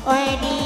India.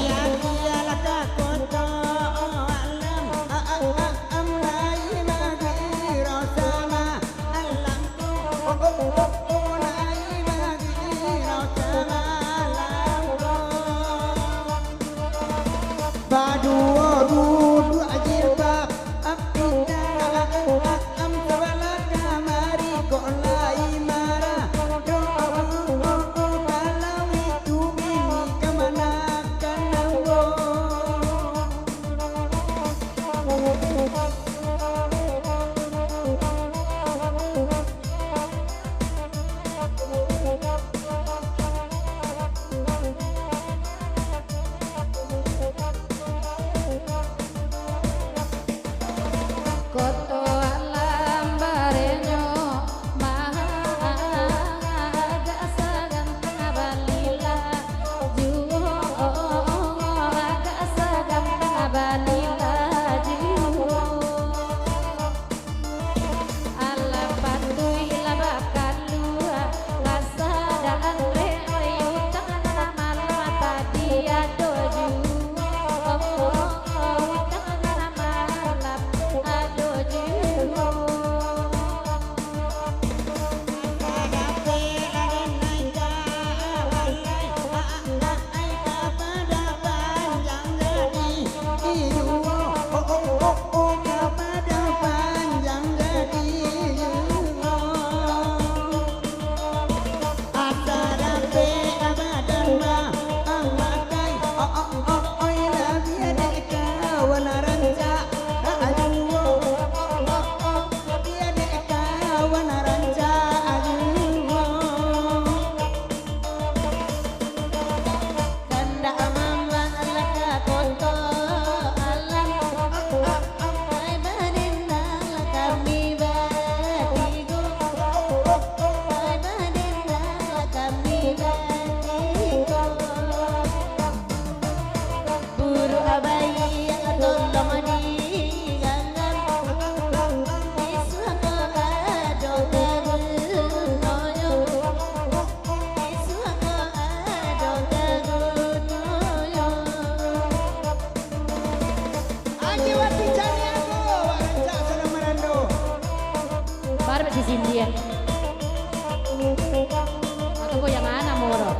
Aku kok yang mana moro?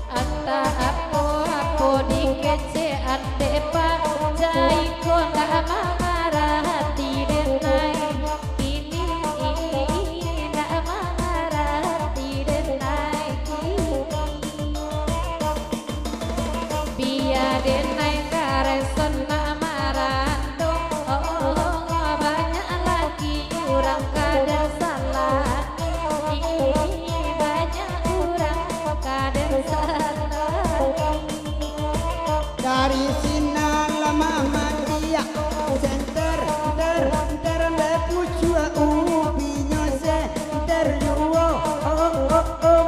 Ata apa dikece ate pak jai ko tak marah hati denai kini tak marah hati denai biar denai kareson nak marah dong banyak lagi orang kada salah banyak orang kada salah dari sinar lama matia center ter pucua ubinya center duo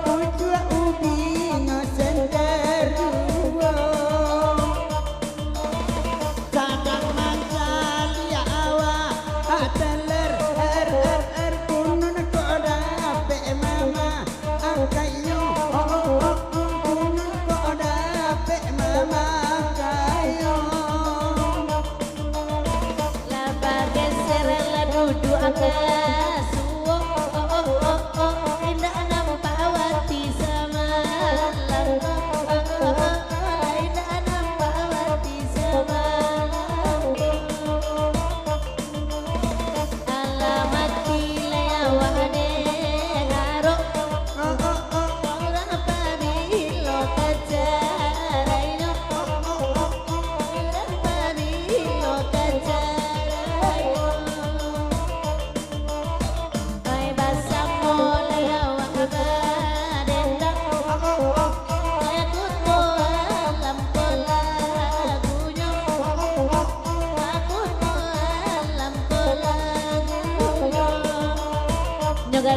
pucua ubinya center duo sadang mancalia awa ateler kunun koda pe mama angkayo kunun koda pe mama akas indah nampak wati semalam indah nampak wati semalam alamat pilih wane karo orang pamilo kacaraino orang pamilo kacaraino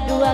Dua